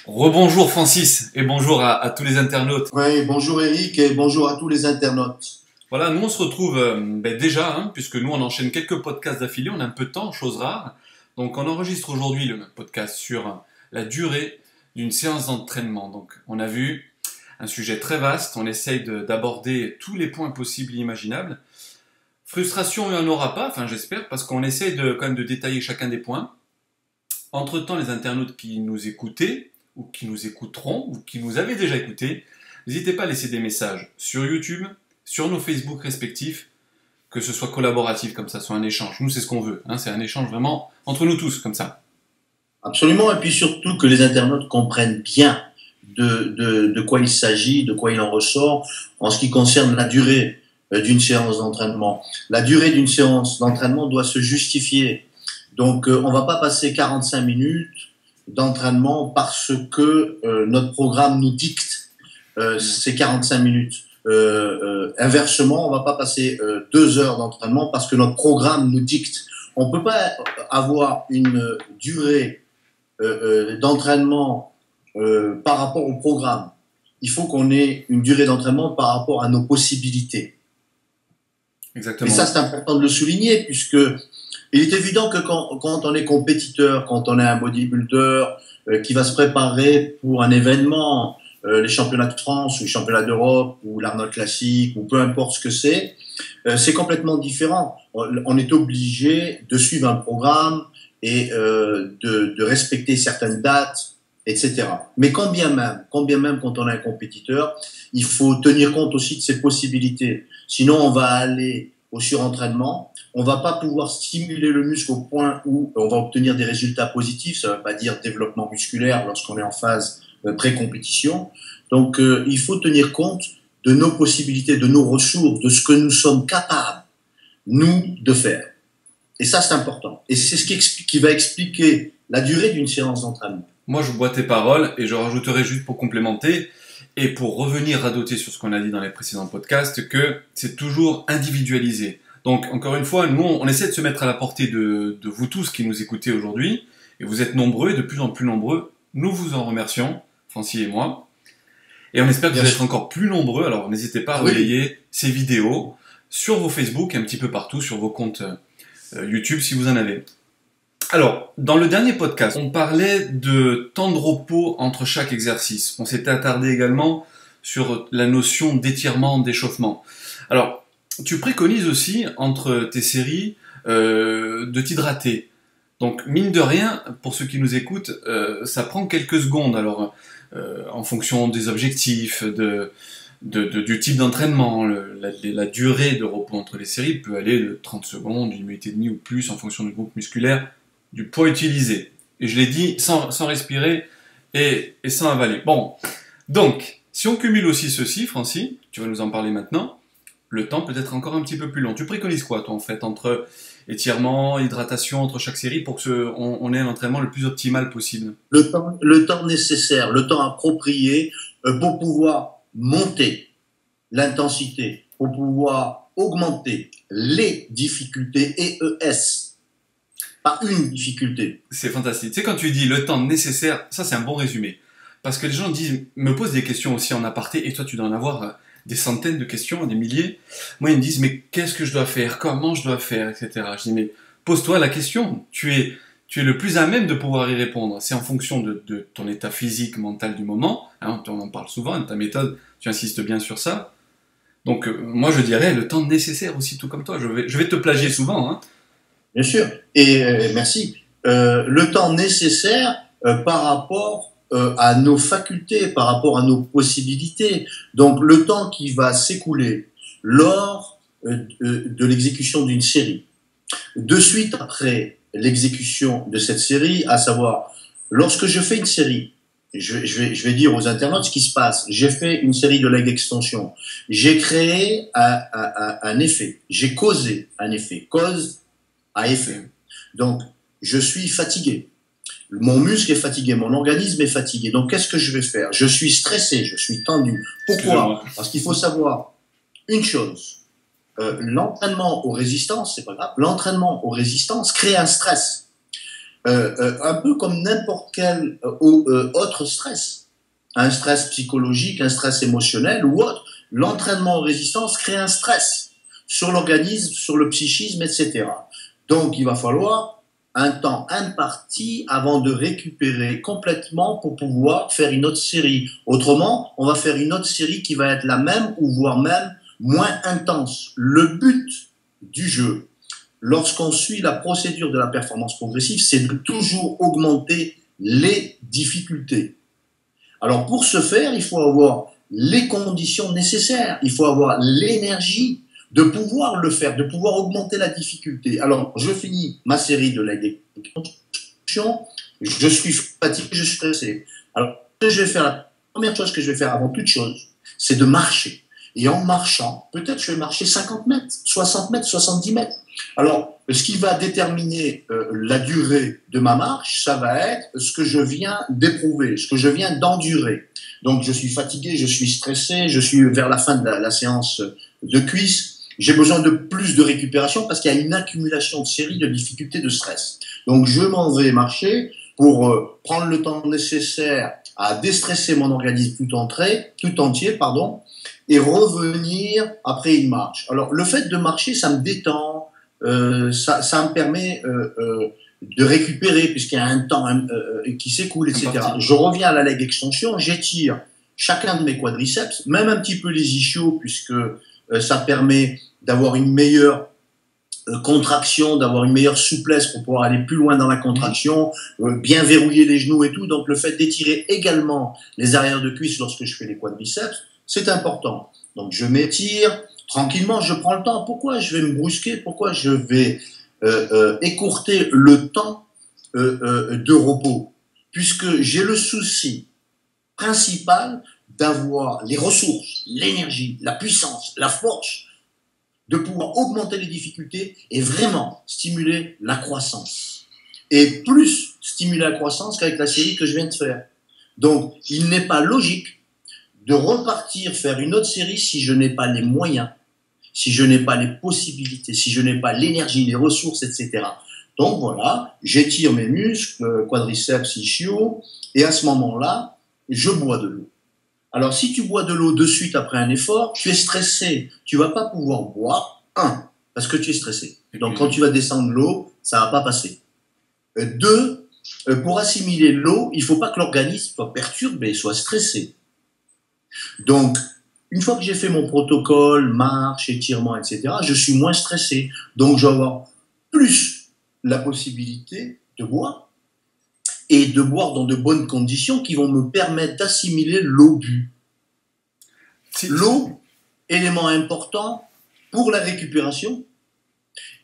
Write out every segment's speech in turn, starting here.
Rebonjour Francis et bonjour à tous les internautes. Oui, bonjour Eric et bonjour à tous les internautes. Voilà, nous on se retrouve déjà, puisque nous on enchaîne quelques podcasts d'affilée, on a un peu de temps, chose rare. Donc on enregistre aujourd'hui le podcast sur la durée d'une séance d'entraînement. Donc on a vu un sujet très vaste, on essaye d'aborder tous les points possibles et imaginables. Frustration il n'y en aura pas, enfin j'espère, parce qu'on essaye quand même de détailler chacun des points. Entre-temps, les internautes qui nous écoutaient, ou qui nous écouteront, ou qui nous avaient déjà écoutés, n'hésitez pas à laisser des messages sur YouTube, sur nos Facebook respectifs, que ce soit collaboratif comme ça, soit un échange. Nous, c'est ce qu'on veut, c'est un échange vraiment entre nous tous, comme ça. Absolument, et puis surtout que les internautes comprennent bien de quoi il s'agit, de quoi il en ressort, en ce qui concerne la durée d'une séance d'entraînement. La durée d'une séance d'entraînement doit se justifier. Donc, on ne va pas passer 45 minutes d'entraînement parce que notre programme nous dicte ces 45 minutes. Inversement, on ne va pas passer 2 heures d'entraînement parce que notre programme nous dicte. On ne peut pas avoir une durée d'entraînement par rapport au programme. Il faut qu'on ait une durée d'entraînement par rapport à nos possibilités. Exactement. Et ça, c'est important de le souligner, puisque il est évident que quand on est compétiteur, quand on est un bodybuilder qui va se préparer pour un événement, les championnats de France ou les championnats d'Europe ou l'Arnold Classique ou peu importe ce que c'est complètement différent. On est obligé de suivre un programme et de respecter certaines dates, etc. Mais quand bien même quand on est un compétiteur, il faut tenir compte aussi de ses possibilités. Sinon, on va aller au surentraînement, on va pas pouvoir stimuler le muscle au point où on va obtenir des résultats positifs. Ça ne veut pas dire développement musculaire lorsqu'on est en phase pré-compétition. Donc, il faut tenir compte de nos possibilités, de nos ressources, de ce que nous sommes capables, nous, de faire. Et ça, c'est important. Et c'est ce qui va expliquer la durée d'une séance d'entraînement. Moi, je bois tes paroles et je rajouterai juste pour complémenter et pour revenir radoter sur ce qu'on a dit dans les précédents podcasts que c'est toujours individualisé. Donc, encore une fois, nous, on essaie de se mettre à la portée de vous tous qui nous écoutez aujourd'hui. Et vous êtes nombreux et de plus en plus nombreux. Nous vous en remercions, Francis et moi. Et on espère que vous allez être encore plus nombreux. Alors, n'hésitez pas à relayer ces vidéos sur vos Facebook et un petit peu partout sur vos comptes YouTube si vous en avez. Alors, dans le dernier podcast, on parlait de temps de repos entre chaque exercice. On s'était attardé également sur la notion d'étirement, d'échauffement. Alors, tu préconises aussi, entre tes séries, de t'hydrater. Donc, mine de rien, pour ceux qui nous écoutent, ça prend quelques secondes. Alors, en fonction des objectifs, du type d'entraînement, la durée de repos entre les séries peut aller de 30 secondes, 1 minute et demie ou plus, en fonction du groupe musculaire, du poids utilisé. Et je l'ai dit sans respirer et sans avaler. Bon, donc, si on cumule aussi ceci, Francis, tu vas nous en parler maintenant, le temps peut être encore un petit peu plus long. Tu préconises quoi, toi, en fait, entre étirement, hydratation, entre chaque série, pour qu'on ait un entraînement le plus optimal possible? Le temps nécessaire, le temps approprié pour pouvoir monter l'intensité, pour pouvoir augmenter les difficultés EES. Pas une difficulté. C'est fantastique. Tu sais, quand tu dis le temps nécessaire, ça c'est un bon résumé. Parce que les gens me posent des questions aussi en aparté, et toi tu dois en avoir des centaines de questions, des milliers. Moi ils me disent, mais qu'est-ce que je dois faire? Comment je dois faire? Etc. Je dis, mais pose-toi la question. Tu es le plus à même de pouvoir y répondre. C'est en fonction de ton état physique, mental du moment. On en parle souvent, de ta méthode, tu insistes bien sur ça. Donc moi je dirais le temps nécessaire aussi, tout comme toi. Je vais te plagier souvent, Bien sûr, et merci. Le temps nécessaire par rapport à nos facultés, par rapport à nos possibilités. Donc le temps qui va s'écouler lors de l'exécution d'une série. De suite après l'exécution de cette série, à savoir, lorsque je fais une série, je vais dire aux internautes ce qui se passe. J'ai fait une série de leg extension. J'ai créé un effet. J'ai causé un effet. Cause à effet. Donc, je suis fatigué. Mon muscle est fatigué, mon organisme est fatigué. Donc, qu'est-ce que je vais faire? Je suis stressé, je suis tendu. Pourquoi? Parce qu'il faut savoir une chose. L'entraînement aux résistances, c'est pas grave, l'entraînement aux résistances crée un stress. un peu comme n'importe quel autre stress. Un stress psychologique, un stress émotionnel ou autre. L'entraînement en résistance crée un stress sur l'organisme, sur le psychisme, etc. Donc, il va falloir un temps imparti avant de récupérer complètement pour pouvoir faire une autre série. Autrement, on va faire une autre série qui va être la même ou voire même moins intense. Le but du jeu, lorsqu'on suit la procédure de la performance progressive, c'est de toujours augmenter les difficultés. Alors pour ce faire, il faut avoir les conditions nécessaires, il faut avoir l'énergie de pouvoir le faire, de pouvoir augmenter la difficulté. Alors je finis ma série de leg extension, je suis fatigué, je suis stressé. Alors ce que je vais faire, la première chose que je vais faire avant toute chose, c'est de marcher. Et en marchant, peut-être je vais marcher 50 mètres, 60 mètres, 70 mètres. Alors, ce qui va déterminer la durée de ma marche, ça va être ce que je viens d'éprouver, ce que je viens d'endurer. Donc, je suis fatigué, je suis stressé, je suis vers la fin de la séance de cuisse. J'ai besoin de plus de récupération parce qu'il y a une accumulation de séries de difficultés de stress. Donc, je m'en vais marcher pour prendre le temps nécessaire à déstresser mon organisme tout entier, et revenir après une marche. Alors, le fait de marcher, ça me détend, ça me permet de récupérer puisqu'il y a un temps qui s'écoule, etc. Je reviens à la leg extension, j'étire chacun de mes quadriceps, même un petit peu les ischios puisque ça permet d'avoir une meilleure contraction, d'avoir une meilleure souplesse pour pouvoir aller plus loin dans la contraction, bien verrouiller les genoux et tout. Donc le fait d'étirer également les arrières de cuisses lorsque je fais les quadriceps, c'est important. Donc je m'étire tranquillement, je prends le temps. Pourquoi je vais me brusquer? Pourquoi je vais écourter le temps de repos? Puisque j'ai le souci principal d'avoir les ressources, l'énergie, la puissance, la force, de pouvoir augmenter les difficultés et vraiment stimuler la croissance. Et plus stimuler la croissance qu'avec la série que je viens de faire. Donc, il n'est pas logique de repartir faire une autre série si je n'ai pas les moyens, si je n'ai pas les possibilités, si je n'ai pas l'énergie, les ressources, etc. Donc voilà, j'étire mes muscles, quadriceps, ischios, et à ce moment-là, je bois de l'eau. Alors si tu bois de l'eau de suite après un effort, tu es stressé, tu vas pas pouvoir boire, parce que tu es stressé. Donc quand tu vas descendre l'eau, ça va pas passer. Deux, pour assimiler l'eau, il faut pas que l'organisme soit perturbé, soit stressé. Donc, une fois que j'ai fait mon protocole, marche, étirement, etc., je suis moins stressé. Donc, je vais avoir plus la possibilité de boire et de boire dans de bonnes conditions qui vont me permettre d'assimiler l'eau bue. L'eau, élément important pour la récupération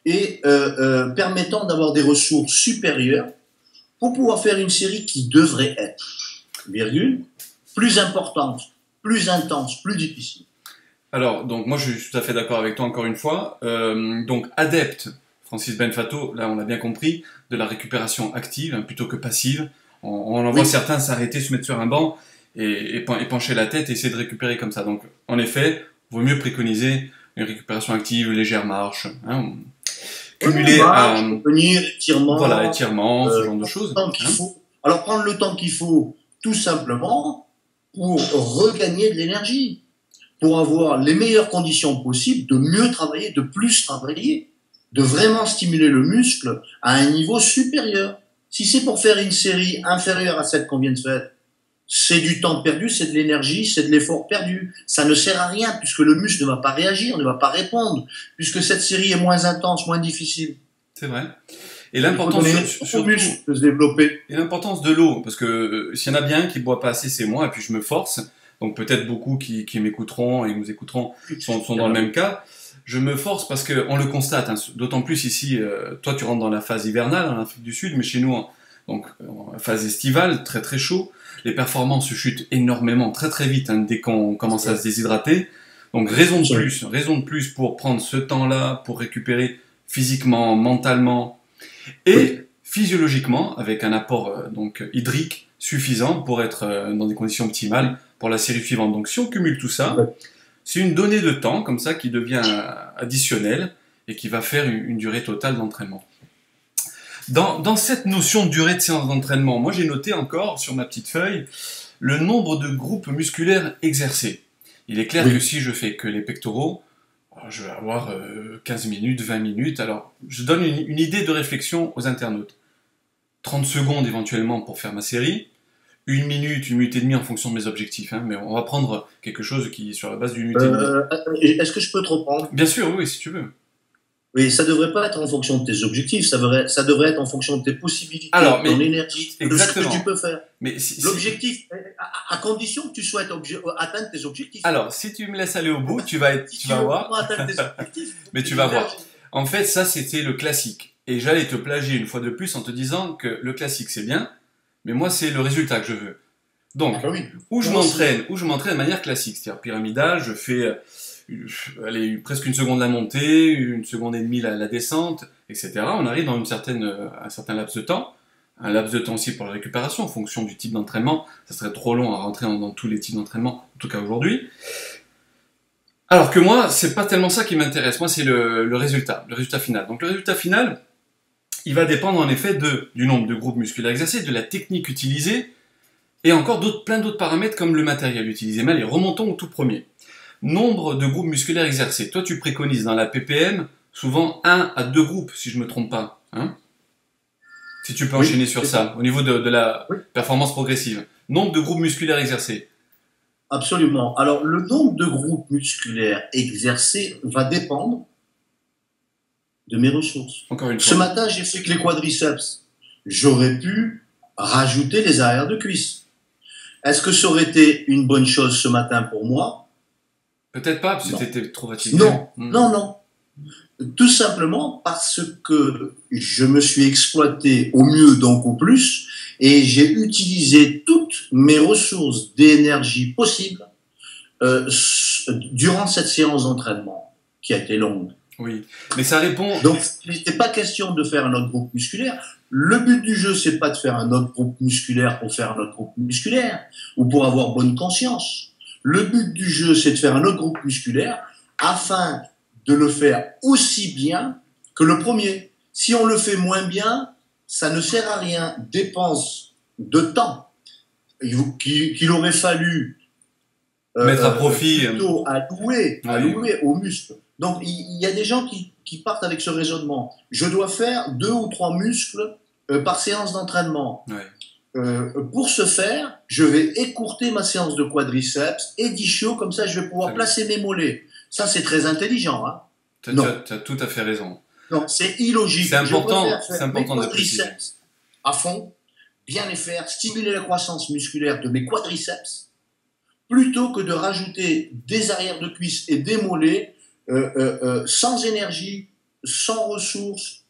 et permettant d'avoir des ressources supérieures pour pouvoir faire une série qui devrait être, virgule, plus importante, plus intense, plus difficile. Alors, donc moi je suis tout à fait d'accord avec toi encore une fois. Donc adepte, Francis Benfato, là on l'a bien compris, de la récupération active plutôt que passive. On en voit certains s'arrêter, se mettre sur un banc et pencher la tête et essayer de récupérer comme ça. Donc en effet, vaut mieux préconiser une récupération active, légère marche, cumulée à étirement, voilà, étirement, ce genre de choses. Alors prendre le temps qu'il faut, tout simplement, pour regagner de l'énergie, pour avoir les meilleures conditions possibles, de mieux travailler, de plus travailler, de vraiment stimuler le muscle à un niveau supérieur. Si c'est pour faire une série inférieure à celle qu'on vient de faire, c'est du temps perdu, c'est de l'énergie, c'est de l'effort perdu. Ça ne sert à rien puisque le muscle ne va pas réagir, ne va pas répondre, puisque cette série est moins intense, moins difficile. C'est vrai. Et l'importance de se développer. Et l'importance de l'eau, parce que s'il y en a bien qui ne boit pas assez, c'est moi, et puis je me force. Donc peut-être beaucoup qui m'écouteront et nous écouteront sont dans le même cas. Je me force parce qu'on le constate, d'autant plus ici, toi tu rentres dans la phase hivernale en Afrique du Sud, mais chez nous, donc en phase estivale, très très chaud. Les performances chutent énormément, très très vite, dès qu'on commence à se déshydrater. Donc raison de plus pour prendre ce temps-là, pour récupérer physiquement, mentalement, et physiologiquement, avec un apport donc hydrique suffisant pour être dans des conditions optimales pour la série suivante. Donc si on cumule tout ça, c'est une donnée de temps comme ça qui devient additionnelle et qui va faire une durée totale d'entraînement. Dans cette notion de durée de séance d'entraînement, moi j'ai noté encore sur ma petite feuille le nombre de groupes musculaires exercés. Il est clair que si je fais que les pectoraux, je vais avoir 15 minutes, 20 minutes. Alors, je donne une idée de réflexion aux internautes. 30 secondes éventuellement pour faire ma série, une minute et demie en fonction de mes objectifs. Hein, mais on va prendre quelque chose qui est sur la base d'une minute et demie. Est-ce que je peux te reprendre? Bien sûr, oui, si tu veux. Oui, ça devrait pas être en fonction de tes objectifs, ça devrait être en fonction de tes possibilités, Alors, de ton énergie, de ce que tu peux faire. Mais l'objectif, à condition que tu souhaites atteindre tes objectifs. Alors, si tu me laisses aller au bout, tu vas voir. Atteindre tes objectifs, mais tu vas voir. En fait, ça, c'était le classique. Et j'allais te plagier une fois de plus en te disant que le classique, c'est bien, mais moi, c'est le résultat que je veux. Donc, où je m'entraîne de manière classique, c'est-à-dire pyramidal, je fais presque une seconde la montée, une seconde et demie la descente, etc. On arrive dans un certain laps de temps, un laps de temps aussi pour la récupération en fonction du type d'entraînement. Ça serait trop long à rentrer dans tous les types d'entraînement, en tout cas aujourd'hui. Alors que moi, c'est pas tellement ça qui m'intéresse. Moi, c'est le résultat final. Donc le résultat final, il va dépendre en effet du nombre de groupes musculaires exercés, de la technique utilisée, et encore plein d'autres paramètres comme le matériel utilisé. Mais allez, remontons au tout premier. Nombre de groupes musculaires exercés. Toi, tu préconises dans la PPM souvent 1 à 2 groupes, si je ne me trompe pas. Hein, si tu peux enchaîner sur ça, au niveau de la performance progressive. Nombre de groupes musculaires exercés. Absolument. Alors, le nombre de groupes musculaires exercés va dépendre de mes ressources. Encore une fois. Ce matin, j'ai fait que les quadriceps. J'aurais pu rajouter les arrières de cuisse. Est-ce que ça aurait été une bonne chose ce matin pour moi? Peut-être pas, parce que tu étais trop fatigué. Non. Tout simplement parce que je me suis exploité au mieux, donc au plus, et j'ai utilisé toutes mes ressources d'énergie possibles durant cette séance d'entraînement, qui a été longue. Oui, mais ça répond... Donc, il n'était pas question de faire un autre groupe musculaire. Le but du jeu, c'est pas de faire un autre groupe musculaire pour faire un autre groupe musculaire, ou pour avoir bonne conscience. Le but du jeu, c'est de faire un autre groupe musculaire afin de le faire aussi bien que le premier. Si on le fait moins bien, ça ne sert à rien. Dépense de temps qu'il aurait fallu mettre à profit, plutôt allouer aux muscles. Donc, il y a des gens qui partent avec ce raisonnement. Je dois faire 2 ou 3 muscles par séance d'entraînement. Pour ce faire, je vais écourter ma séance de quadriceps et d'ischio, comme ça je vais pouvoir placer mes mollets. Ça, c'est très intelligent. Hein. Tu as tout à fait raison. Non, c'est illogique. C'est important, de préciser. À fond, bien les faire, stimuler la croissance musculaire de mes quadriceps, plutôt que de rajouter des arrières de cuisse et des mollets sans énergie, sans ressources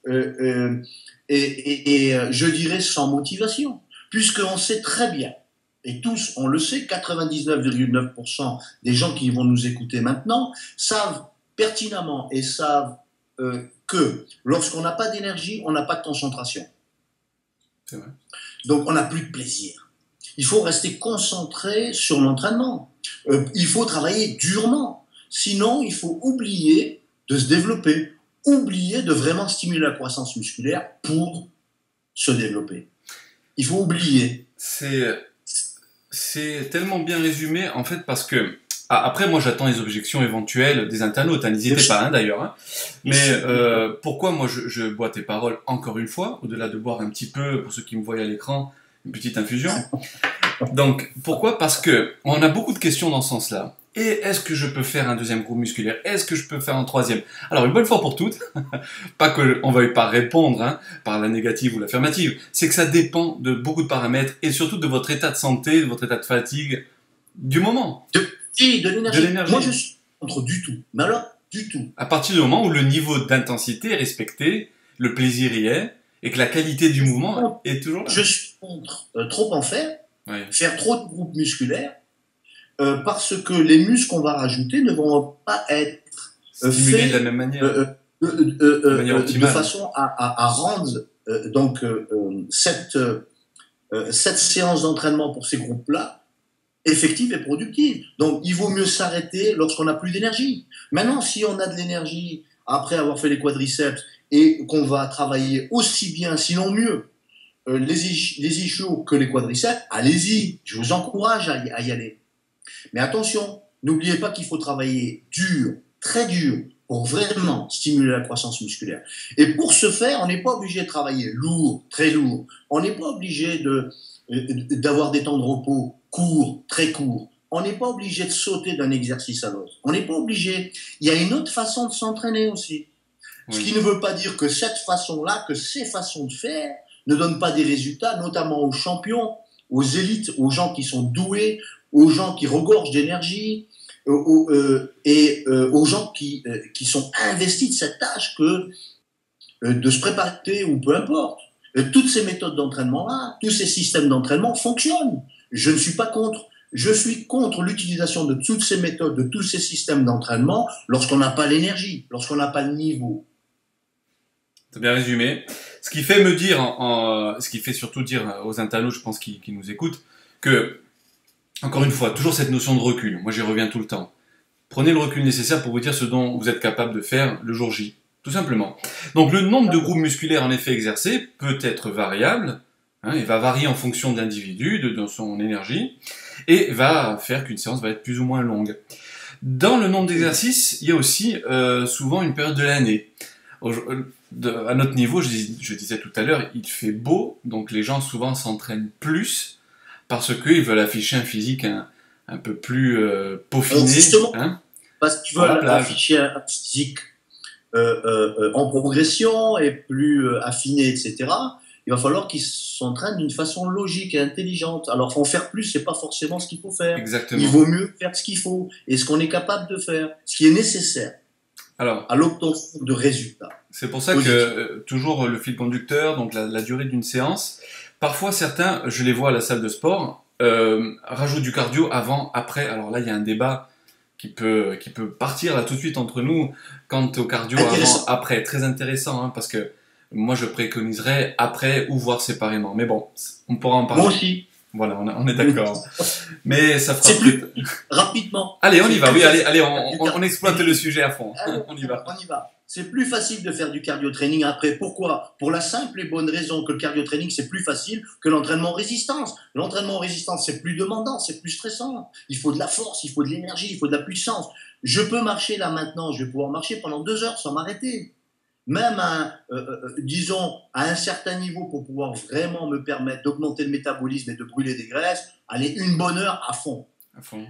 et je dirais sans motivation. Puisqu'on sait très bien, et tous on le sait, 99,9% des gens qui vont nous écouter maintenant savent pertinemment et savent que lorsqu'on n'a pas d'énergie, on n'a pas de concentration. C'est vrai. Donc on n'a plus de plaisir. Il faut rester concentré sur l'entraînement. Il faut travailler durement. Sinon, il faut oublier de se développer, oublier de vraiment stimuler la croissance musculaire pour se développer. Il faut oublier. C'est tellement bien résumé, en fait, parce que... après, moi, j'attends les objections éventuelles des internautes. N'hésitez pas, d'ailleurs. Hein. Mais pourquoi, moi, je bois tes paroles encore une fois, au-delà de boire un petit peu, pour ceux qui me voient à l'écran, une petite infusion. Donc, pourquoi? Parce que on a beaucoup de questions dans ce sens-là. Et est-ce que je peux faire un deuxième groupe musculaire? Est-ce que je peux faire un troisième? Alors, une bonne fois pour toutes, pas qu'on ne veuille pas répondre hein, par la négative ou l'affirmative, c'est que ça dépend de beaucoup de paramètres et surtout de votre état de santé, de votre état de fatigue, du moment. De l'énergie. Moi, je suis contre du tout. Mais alors, du tout. À partir du moment où le niveau d'intensité est respecté, le plaisir y est, et que la qualité du mouvement est toujours là. Je suis contre trop en faire trop de groupes musculaires, parce que les muscles qu'on va rajouter ne vont pas être stimulés de la même manière, de façon à rendre cette séance d'entraînement pour ces groupes-là effective et productive. Donc, il vaut mieux s'arrêter lorsqu'on n'a plus d'énergie. Maintenant, si on a de l'énergie après avoir fait les quadriceps et qu'on va travailler aussi bien, sinon mieux, les ischios que les quadriceps, allez-y, je vous encourage à y aller. Mais attention, n'oubliez pas qu'il faut travailler dur, très dur, pour vraiment stimuler la croissance musculaire. Et pour ce faire, on n'est pas obligé de travailler lourd, très lourd. On n'est pas obligé d'avoir des temps de repos courts, très courts. On n'est pas obligé de sauter d'un exercice à l'autre. On n'est pas obligé. Il y a une autre façon de s'entraîner aussi. Oui. Ce qui ne veut pas dire que cette façon-là, que ces façons de faire ne donnent pas des résultats, notamment aux champions, aux élites, aux gens qui sont doués, aux gens qui regorgent d'énergie, aux gens qui sont investis de cette tâche que de se préparer ou peu importe. Toutes ces méthodes d'entraînement-là, tous ces systèmes d'entraînement fonctionnent. Je ne suis pas contre. Je suis contre l'utilisation de toutes ces méthodes, de tous ces systèmes d'entraînement lorsqu'on n'a pas l'énergie, lorsqu'on n'a pas le niveau. C'est bien résumé. Ce qui fait me dire, ce qui fait surtout dire aux internautes, je pense, qui nous écoutent, que, encore une fois, toujours cette notion de recul. Moi, j'y reviens tout le temps. Prenez le recul nécessaire pour vous dire ce dont vous êtes capable de faire le jour J. Tout simplement. Donc, le nombre de groupes musculaires en effet exercés peut être variable. Il va varier en fonction de l'individu, de son énergie, et va faire qu'une séance va être plus ou moins longue. Dans le nombre d'exercices, il y a aussi souvent une période de l'année. À notre niveau, je disais tout à l'heure, il fait beau, donc les gens souvent s'entraînent plus parce qu'ils veulent afficher un physique un peu plus peaufiné. Justement, parce qu'ils veulent afficher un physique en progression et plus affiné, etc. Il va falloir qu'ils s'entraînent d'une façon logique et intelligente. Alors, en faire plus, c'est pas forcément ce qu'il faut faire. Exactement. Il vaut mieux faire ce qu'il faut et ce qu'on est capable de faire, ce qui est nécessaire. Alors, à l'obtention de résultats. C'est pour ça que toujours le fil conducteur, donc la durée d'une séance, parfois certains, je les vois à la salle de sport, rajoutent du cardio avant, après. Alors là, il y a un débat qui peut partir là tout de suite entre nous quant au cardio avant, après. Très intéressant, parce que moi je préconiserais après ou voir séparément. Mais bon, on pourra en parler. Moi aussi. Voilà, on est d'accord. Mais ça fera plus rapidement. Allez, on y va. Oui, allez, on exploite le sujet à fond. On y va. On y va. C'est plus facile de faire du cardio-training après. Pourquoi? Pour la simple et bonne raison que le cardio-training, c'est plus facile que l'entraînement en résistance. L'entraînement en résistance, c'est plus demandant, c'est plus stressant. Il faut de la force, il faut de l'énergie, il faut de la puissance. Je peux marcher là maintenant, je vais pouvoir marcher pendant 2 heures sans m'arrêter. Même disons, à un certain niveau pour pouvoir vraiment me permettre d'augmenter le métabolisme et de brûler des graisses, aller 1 bonne heure à fond.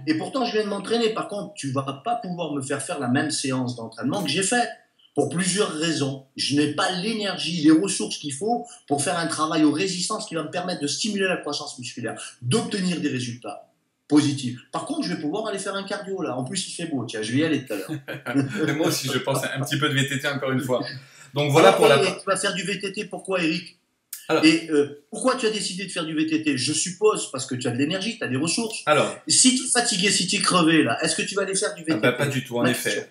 Et pourtant, je viens de m'entraîner. Par contre, tu vas pas pouvoir me faire la même séance d'entraînement que j'ai faite. Pour plusieurs raisons. Je n'ai pas l'énergie, les ressources qu'il faut pour faire un travail aux résistances qui va me permettre de stimuler la croissance musculaire, d'obtenir des résultats positifs. Par contre, je vais pouvoir aller faire un cardio là. En plus, il fait beau. Tiens, je vais y aller tout à l'heure. Moi aussi, je pense un petit peu de VTT encore une fois. Donc voilà pour la. Tu vas faire du VTT, pourquoi, Eric? Et pourquoi tu as décidé de faire du VTT? Je suppose parce que tu as de l'énergie, tu as des ressources. Alors, si tu es fatigué, si tu es crevé, là, est-ce que tu vas aller faire du VTT? Pas du tout, en effet.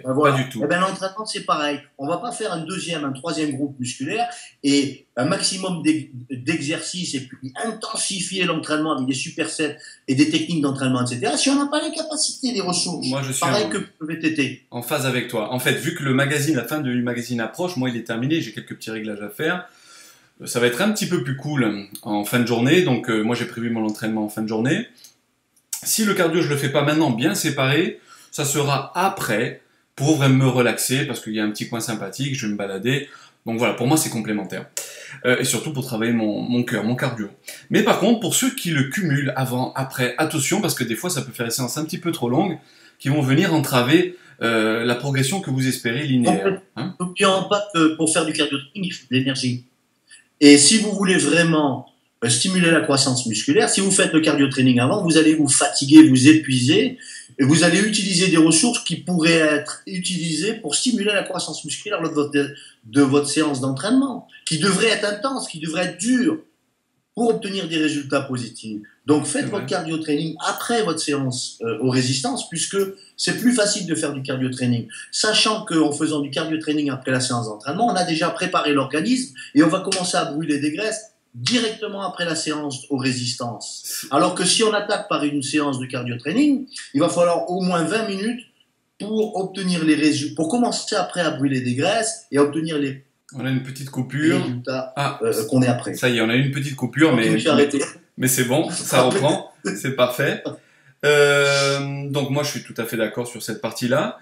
Voilà. Pas du tout. L'entraînement, c'est pareil. On va pas faire un 2e, un 3e groupe musculaire et un maximum d'exercices et puis intensifier l'entraînement avec des supersets et des techniques d'entraînement, etc. Si on n'a pas les capacités, les ressources, moi, je suis pareil que le VTT. En phase avec toi. En fait, vu que la fin du magazine approche, moi, il est terminé, j'ai quelques petits réglages à faire. Ça va être un petit peu plus cool en fin de journée, donc moi j'ai prévu mon entraînement en fin de journée. Si le cardio je le fais pas maintenant bien séparé, ça sera après pour vraiment me relaxer parce qu'il y a un petit coin sympathique, je vais me balader. Donc voilà, pour moi c'est complémentaire. Et surtout pour travailler mon cœur, mon cardio. Mais par contre, pour ceux qui le cumulent avant, après, attention parce que des fois ça peut faire des séances un petit peu trop longues qui vont venir entraver la progression que vous espérez linéaire. N'oublions pas que pour faire du cardio-training, il faut de l'énergie. Et si vous voulez vraiment stimuler la croissance musculaire, si vous faites le cardio-training avant, vous allez vous fatiguer, vous épuiser, et vous allez utiliser des ressources qui pourraient être utilisées pour stimuler la croissance musculaire lors de votre séance d'entraînement, qui devrait être intense, qui devrait être dure, pour obtenir des résultats positifs. Donc faites votre cardio-training après votre séance aux résistances, puisque c'est plus facile de faire du cardio-training. Sachant qu'en faisant du cardio-training après la séance d'entraînement, on a déjà préparé l'organisme et on va commencer à brûler des graisses directement après la séance aux résistances. Alors que si on attaque par une séance de cardio-training, il va falloir au moins 20 minutes pour obtenir les résultats, pour commencer après à brûler des graisses et à obtenir les On a une petite les coupure. résultats Ah, qu'on est après. ça y est, on a eu une petite coupure, Donc, je me suis arrêté. mais c'est bon, ça reprend, c'est parfait. Donc moi, je suis tout à fait d'accord sur cette partie-là.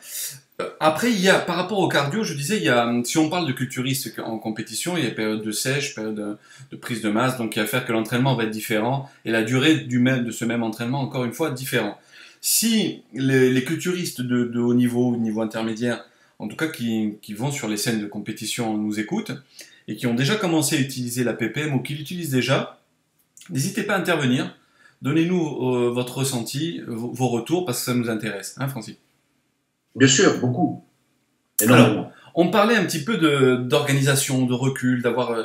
Après, par rapport au cardio, je disais, si on parle de culturiste en compétition, il y a période de sèche, période de prise de masse, donc il y a à faire que l'entraînement va être différent et la durée de ce même entraînement, encore une fois, différent. Si les culturistes de haut niveau, niveau intermédiaire, en tout cas qui vont sur les scènes de compétition, nous écoutent et qui ont déjà commencé à utiliser la PPM ou qui l'utilisent déjà, n'hésitez pas à intervenir. Donnez-nous votre ressenti, vos retours, parce que ça nous intéresse, hein, Francis? Bien sûr, beaucoup. Alors, Énormément. on parlait un petit peu d'organisation, de recul, d'avoir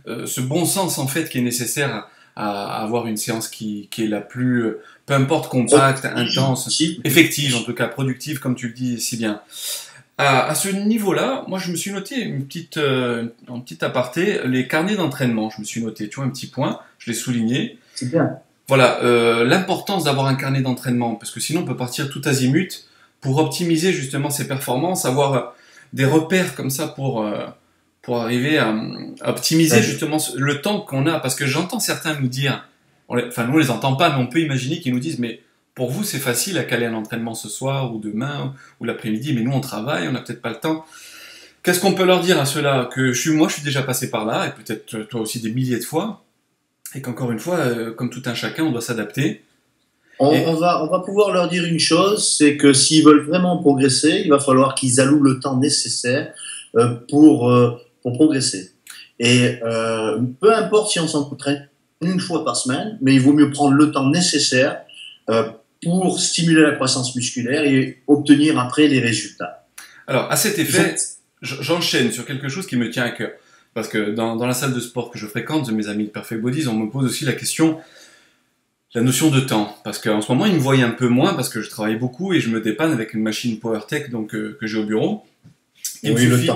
ce bon sens en fait qui est nécessaire à avoir une séance qui est la plus, peu importe, compacte, intense, Si. effective, en tout cas productive, comme tu le dis si bien. À ce niveau-là, moi je me suis noté un petit aparté, les carnets d'entraînement. Je me suis noté, tu vois, un petit point, je l'ai souligné. C'est bien. Voilà, l'importance d'avoir un carnet d'entraînement, parce que sinon on peut partir tout azimut pour optimiser justement ses performances, avoir des repères comme ça pour arriver à optimiser justement le temps qu'on a. Parce que j'entends certains nous dire, enfin nous on les entend pas, mais on peut imaginer qu'ils nous disent, mais pour vous c'est facile à caler un entraînement ce soir ou demain ou l'après-midi, mais nous on travaille, on n'a peut-être pas le temps. Qu'est-ce qu'on peut leur dire à ceux-là? Que moi je suis déjà passé par là, et peut-être toi aussi des milliers de fois, et qu'encore une fois, comme tout un chacun, on doit s'adapter. On va pouvoir leur dire une chose, c'est que s'ils veulent vraiment progresser, il va falloir qu'ils allouent le temps nécessaire pour progresser. Et peu importe si on s'entraîne une fois par semaine, mais il vaut mieux prendre le temps nécessaire pour stimuler la croissance musculaire et obtenir après les résultats. Alors, à cet effet, j'enchaîne sur quelque chose qui me tient à cœur. Parce que dans la salle de sport que je fréquente, de mes amis de Perfect Bodies, on me pose aussi la question, la notion de temps. Parce qu'en ce moment, ils me voient un peu moins parce que je travaille beaucoup et je me dépanne avec une machine PowerTech donc, que j'ai au bureau. Il me suffit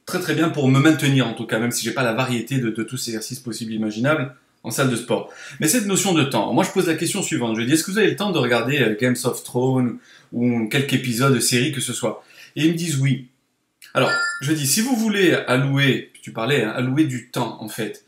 très bien pour me maintenir en tout cas, même si j'ai pas la variété de tous ces exercices possibles et imaginables en salle de sport. Mais cette notion de temps, moi je pose la question suivante. Je dis, est-ce que vous avez le temps de regarder Games of Thrones ou quelques épisodes de séries que ce soit? Et ils me disent oui. Alors, je dis, si vous voulez allouer, tu parlais, hein, allouer du temps, en fait.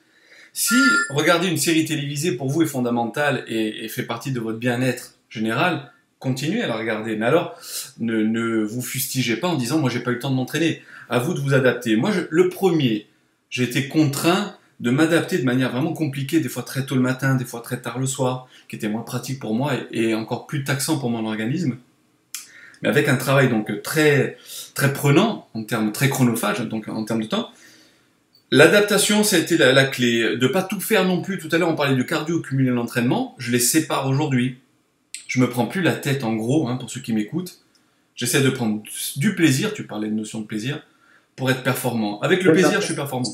Si regarder une série télévisée pour vous est fondamental et fait partie de votre bien-être général, continuez à la regarder. Mais alors, ne vous fustigez pas en disant, moi, j'ai pas eu le temps de m'entraîner. À vous de vous adapter. Moi, le premier, j'ai été contraint de m'adapter de manière vraiment compliquée, des fois très tôt le matin, des fois très tard le soir, qui était moins pratique pour moi et encore plus taxant pour mon organisme. Mais avec un travail donc très prenant en termes très chronophage, donc en termes de temps. L'adaptation, ça a été la clé. De pas tout faire non plus. Tout à l'heure, on parlait de cardio cumulé l'entraînement. Je les sépare aujourd'hui. Je me prends plus la tête en gros, hein, pour ceux qui m'écoutent. J'essaie de prendre du plaisir. Tu parlais de notion de plaisir pour être performant. Avec le plaisir, je suis performant.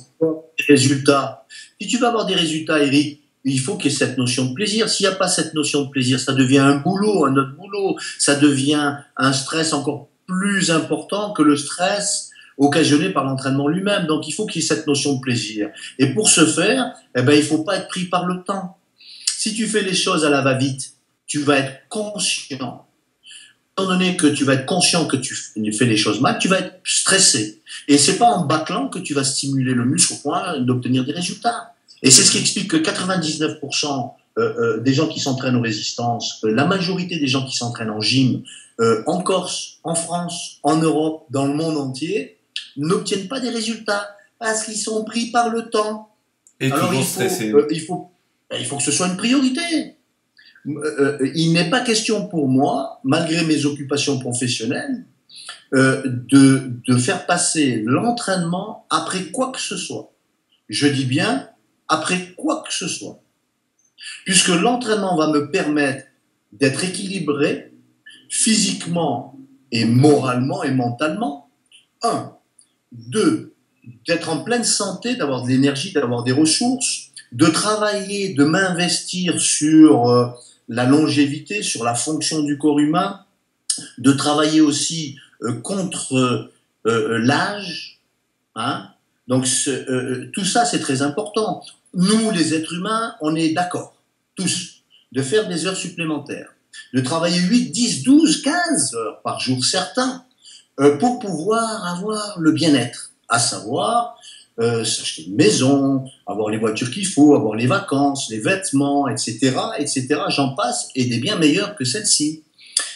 Résultats. Si tu veux avoir des résultats, Eric, il faut qu'il y ait cette notion de plaisir. S'il n'y a pas cette notion de plaisir, ça devient un boulot, un autre boulot. Ça devient un stress encore plus important que le stress occasionné par l'entraînement lui-même. Donc, il faut qu'il y ait cette notion de plaisir. Et pour ce faire, il ne faut pas être pris par le temps. Si tu fais les choses à la va-vite, tu vas être conscient. Étant donné que tu vas être conscient que tu fais les choses mal, tu vas être stressé. Et c'est pas en bâclant que tu vas stimuler le muscle au point d'obtenir des résultats. Et c'est ce qui explique que 99% des gens qui s'entraînent aux résistances, la majorité des gens qui s'entraînent en gym, en Corse, en France, en Europe, dans le monde entier, n'obtiennent pas des résultats parce qu'ils sont pris par le temps. Et alors il faut que ce soit une priorité. Il n'est pas question pour moi, malgré mes occupations professionnelles, de faire passer l'entraînement après quoi que ce soit. Je dis bien après quoi que ce soit. Puisque l'entraînement va me permettre d'être équilibré physiquement et moralement et mentalement. 1. 2. D'être en pleine santé, d'avoir de l'énergie, d'avoir des ressources, de travailler, de m'investir sur la longévité, sur la fonction du corps humain, de travailler aussi contre l'âge. Hein. Donc tout ça, c'est très important. Nous, les êtres humains, on est d'accord, tous, de faire des heures supplémentaires, de travailler 8, 10, 12, 15 heures par jour, certains, pour pouvoir avoir le bien-être. à savoir s'acheter une maison, avoir les voitures qu'il faut, avoir les vacances, les vêtements, etc., etc., j'en passe, et des biens meilleurs que celle-ci.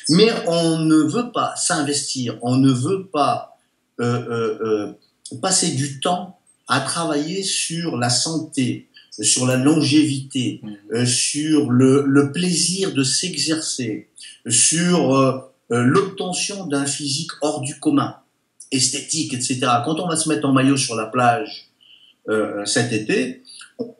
Mais on ne veut pas s'investir, on ne veut pas passer du temps à travailler sur la santé, sur la longévité, sur le plaisir de s'exercer, sur l'obtention d'un physique hors du commun, esthétique, etc. Quand on va se mettre en maillot sur la plage cet été,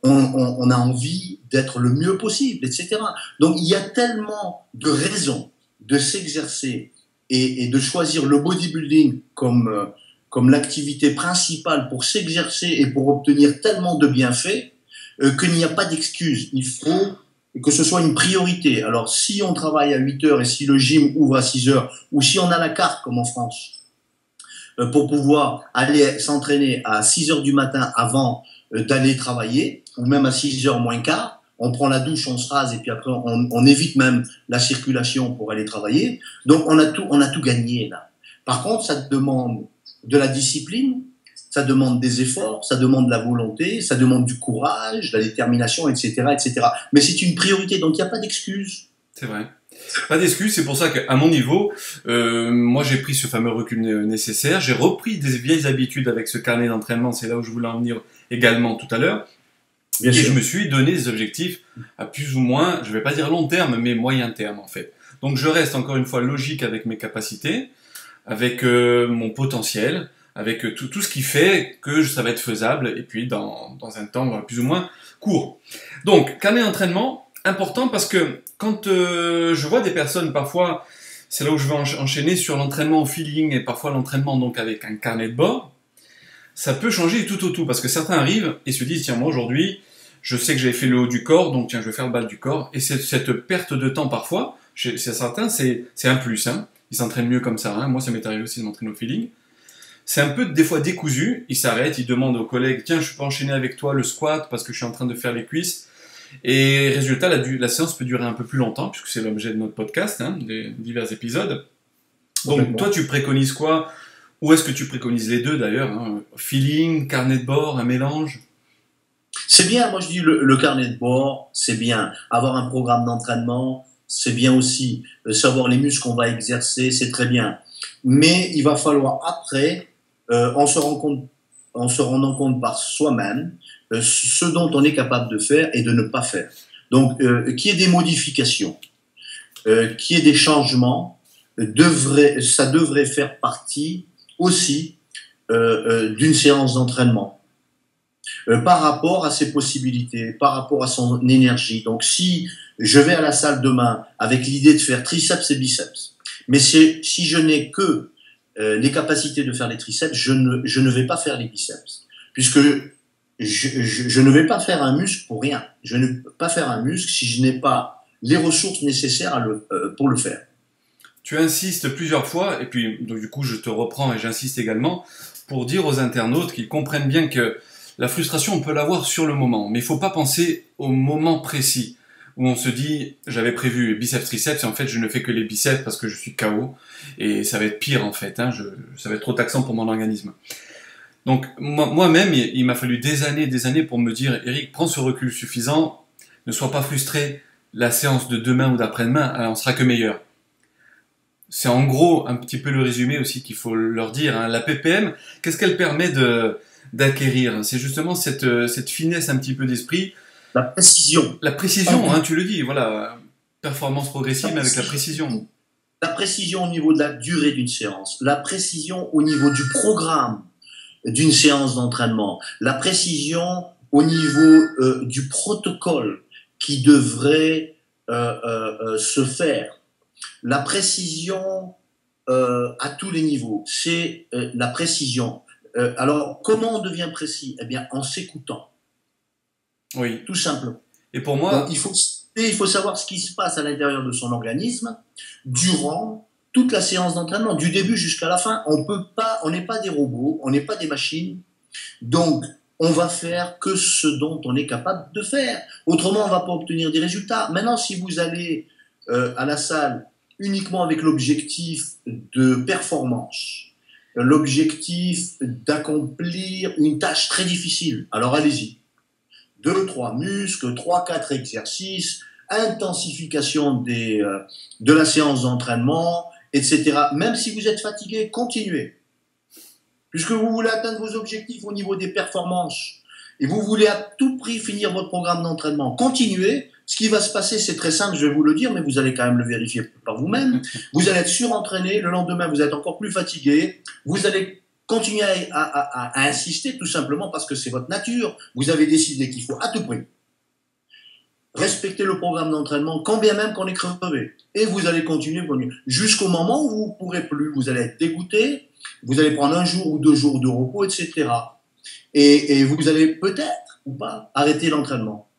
on a envie d'être le mieux possible, etc. Donc il y a tellement de raisons de s'exercer et de choisir le bodybuilding comme l'activité principale pour s'exercer et pour obtenir tellement de bienfaits qu'il n'y a pas d'excuse. Il faut que ce soit une priorité. Alors si on travaille à 8 heures et si le gym ouvre à 6 heures, ou si on a la carte comme en France, pour pouvoir aller s'entraîner à 6 heures du matin avant d'aller travailler, ou même à 6 heures moins quart, on prend la douche, on se rase et puis après on évite même la circulation pour aller travailler. Donc on a tout gagné là. Par contre, ça demande de la discipline, ça demande des efforts, ça demande de la volonté, ça demande du courage, de la détermination, etc., etc. Mais c'est une priorité, donc il n'y a pas d'excuse. C'est vrai. Pas d'excuse, c'est pour ça qu'à mon niveau, moi j'ai pris ce fameux recul nécessaire, j'ai repris des vieilles habitudes avec ce carnet d'entraînement, c'est là où je voulais en venir également tout à l'heure. Et je me suis donné des objectifs à plus ou moins, je vais pas dire long terme, mais moyen terme en fait. Donc je reste encore une fois logique avec mes capacités, avec mon potentiel, avec tout ce qui fait que ça va être faisable, et puis dans un temps plus ou moins court. Donc, carnet d'entraînement, important parce que quand je vois des personnes parfois, c'est là où je vais enchaîner sur l'entraînement au feeling et parfois l'entraînement donc avec un carnet de bord, ça peut changer tout au tout, parce que certains arrivent et se disent, tiens, moi aujourd'hui, je sais que j'avais fait le haut du corps, donc tiens, je vais faire le bas du corps, et cette perte de temps parfois, chez certains, c'est un plus, hein. Ils s'entraînent mieux comme ça, hein. Moi ça m'est arrivé aussi de m'entraîner au feeling. C'est un peu des fois décousu, ils s'arrêtent, ils demandent aux collègues, tiens, je peux enchaîner avec toi le squat parce que je suis en train de faire les cuisses, et résultat, la séance peut durer un peu plus longtemps, puisque c'est l'objet de notre podcast, hein, des divers épisodes. Donc toi, tu préconises quoi? Ou est-ce que tu préconises les deux d'ailleurs, hein? Feeling, carnet de bord, un mélange? C'est bien, moi je dis le carnet de bord, c'est bien. Avoir un programme d'entraînement, c'est bien aussi. Savoir les muscles qu'on va exercer, c'est très bien. Mais il va falloir après, en se rendant compte par soi-même, ce dont on est capable de faire et de ne pas faire. Donc, qu'il y ait des modifications, qu'il y ait des changements, ça devrait faire partie aussi d'une séance d'entraînement. Par rapport à ses possibilités, par rapport à son énergie. Donc si je vais à la salle demain avec l'idée de faire triceps et biceps, mais si je n'ai que les capacités de faire les triceps, je ne vais pas faire les biceps, puisque je ne vais pas faire un muscle pour rien. Je ne peux pas faire un muscle si je n'ai pas les ressources nécessaires pour le faire. Tu insistes plusieurs fois, et puis donc, du coup je te reprends et j'insiste également, pour dire aux internautes qu'ils comprennent bien que la frustration, on peut l'avoir sur le moment, mais il ne faut pas penser au moment précis où on se dit j'avais prévu biceps triceps et en fait je ne fais que les biceps parce que je suis KO et ça va être pire en fait, hein, ça va être trop taxant pour mon organisme. Donc moi-même, il m'a fallu des années pour me dire Eric, prends ce recul suffisant, ne sois pas frustré, la séance de demain ou d'après-demain, on sera que meilleur. C'est en gros un petit peu le résumé aussi qu'il faut leur dire, hein. La PPM, qu'est-ce qu'elle permet d'acquérir? C'est justement cette finesse un petit peu d'esprit. La précision. La précision, hein, tu le dis, voilà. Performance progressive avec la précision. La précision au niveau de la durée d'une séance. La précision au niveau du programme d'une séance d'entraînement. La précision au niveau du protocole qui devrait se faire. La précision à tous les niveaux. C'est la précision. Alors, comment on devient précis? Eh bien, en s'écoutant. Oui. Tout simplement. Et pour moi... Donc, il faut savoir ce qui se passe à l'intérieur de son organisme durant toute la séance d'entraînement, du début jusqu'à la fin. On n'est pas des robots, on n'est pas des machines. Donc, on va faire que ce dont on est capable de faire. Autrement, on ne va pas obtenir des résultats. Maintenant, si vous allez à la salle uniquement avec l'objectif de performance, l'objectif d'accomplir une tâche très difficile. Alors allez-y. 2, 3 muscles, 3, 4 exercices, intensification de la séance d'entraînement, etc. Même si vous êtes fatigué, continuez. Puisque vous voulez atteindre vos objectifs au niveau des performances et vous voulez à tout prix finir votre programme d'entraînement, continuez. Ce qui va se passer, c'est très simple, je vais vous le dire, mais vous allez quand même le vérifier par vous-même. Vous allez être surentraîné, le lendemain, vous êtes encore plus fatigué, vous allez continuer à insister tout simplement parce que c'est votre nature. Vous avez décidé qu'il faut à tout prix respecter le programme d'entraînement, quand bien même qu'on est crevé. Et vous allez continuer jusqu'au moment où vous ne pourrez plus. Vous allez être dégoûté, vous allez prendre 1 jour ou 2 jours de repos, etc. Et vous allez peut-être ou pas arrêter l'entraînement.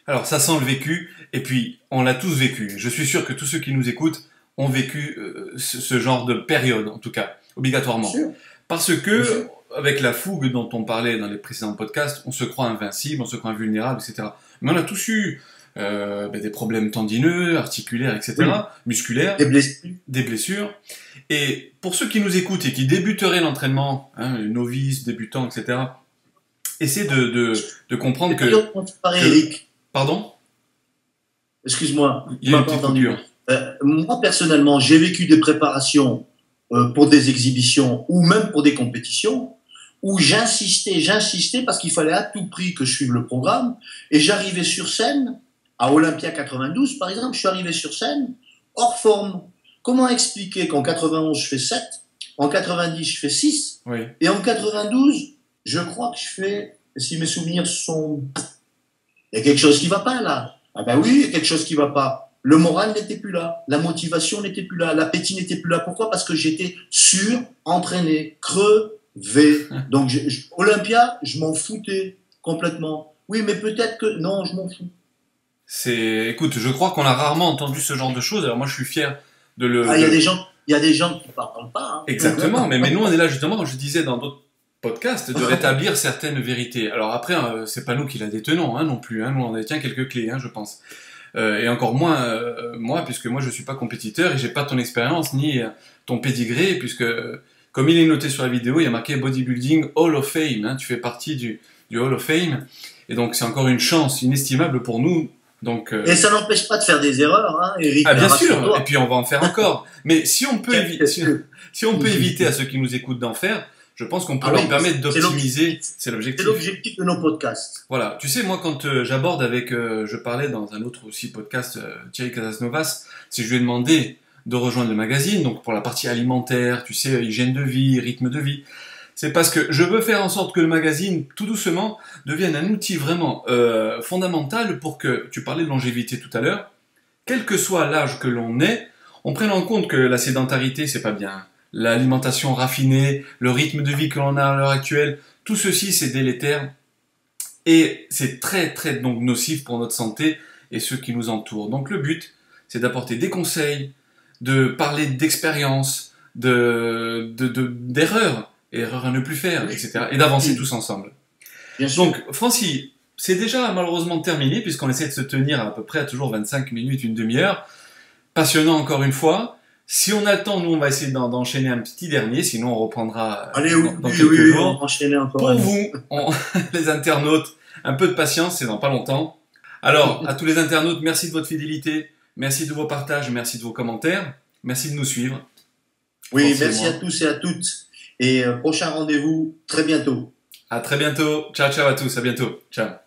Alors ça sent le vécu, et puis on l'a tous vécu. Je suis sûr que tous ceux qui nous écoutent ont vécu ce genre de période, en tout cas, obligatoirement. Parce que, avec la fougue dont on parlait dans les précédents podcasts, on se croit invincible, on se croit invulnérable, etc. Mais on a tous eu des problèmes tendineux, articulaires, etc., musculaires, des blessures. Et pour ceux qui nous écoutent et qui débuteraient l'entraînement, novices, débutants, etc., essayez de comprendre que... Eric. Pardon? Excuse-moi, il y a une petite coupure. Moi, personnellement, j'ai vécu des préparations pour des exhibitions ou même pour des compétitions où j'insistais parce qu'il fallait à tout prix que je suive le programme et j'arrivais sur scène, à Olympia 92 par exemple, je suis arrivé sur scène hors forme. Comment expliquer qu'en 91 je fais 7, en 90 je fais 6 et en 92 je crois que je fais, si mes souvenirs sont... Il y a quelque chose qui ne va pas là. Ah ben oui, il y a quelque chose qui ne va pas. Le moral n'était plus là, la motivation n'était plus là, l'appétit n'était plus là. Pourquoi? Parce que j'étais surentraîné, crevé. Donc Olympia, je m'en foutais complètement. Oui, mais peut-être que... Non, je m'en fous. Écoute, je crois qu'on a rarement entendu ce genre de choses. Alors moi, je suis fier de le... Ah, il y a des gens qui ne parlent pas. Hein. Exactement, mais nous, on est là justement, comme je disais dans d'autres podcasts, de rétablir certaines vérités. Alors après, c'est pas nous qui la détenons non plus. Nous, on détient quelques clés, je pense. Et encore moins moi, puisque moi je suis pas compétiteur et j'ai pas ton expérience ni ton pédigré, puisque comme il est noté sur la vidéo, il y a marqué Bodybuilding Hall of Fame, tu fais partie du Hall of Fame, et donc c'est encore une chance inestimable pour nous. Donc, et ça n'empêche pas de faire des erreurs, Eric. Ah bien sûr, et puis on va en faire encore. Mais si on peut éviter à ceux qui nous écoutent d'en faire, je pense qu'on peut leur permettre d'optimiser. C'est l'objectif. C'est l'objectif de nos podcasts. Voilà. Tu sais, moi, quand j'aborde avec... je parlais dans un autre aussi podcast, Thierry Casasnovas, si je lui ai demandé de rejoindre le magazine, donc pour la partie alimentaire, tu sais, hygiène de vie, rythme de vie, c'est parce que je veux faire en sorte que le magazine, tout doucement, devienne un outil vraiment fondamental pour que, tu parlais de longévité tout à l'heure, quel que soit l'âge que l'on ait, on prenne en compte que la sédentarité, c'est pas bien. L'alimentation raffinée, le rythme de vie que l'on a à l'heure actuelle, tout ceci c'est délétère et c'est très très donc nocif pour notre santé et ceux qui nous entourent. Donc le but c'est d'apporter des conseils, de parler d'expériences, d'erreurs, erreurs à ne plus faire, etc. et d'avancer tous ensemble. Donc Francis, c'est déjà malheureusement terminé puisqu'on essaie de se tenir à peu près à toujours 25 minutes, une demi-heure. Passionnant encore une fois. Si on a le temps, nous, on va essayer d'enchaîner un petit dernier, sinon on reprendra dans quelques jours. Enchaîner encore. Pour vous, les internautes, un peu de patience, c'est dans pas longtemps. Alors, à tous les internautes, merci de votre fidélité, merci de vos partages, merci de vos commentaires, merci de nous suivre. Oui, merci à tous et à toutes. Et prochain rendez-vous très bientôt. À très bientôt. Ciao, ciao à tous, à bientôt. Ciao.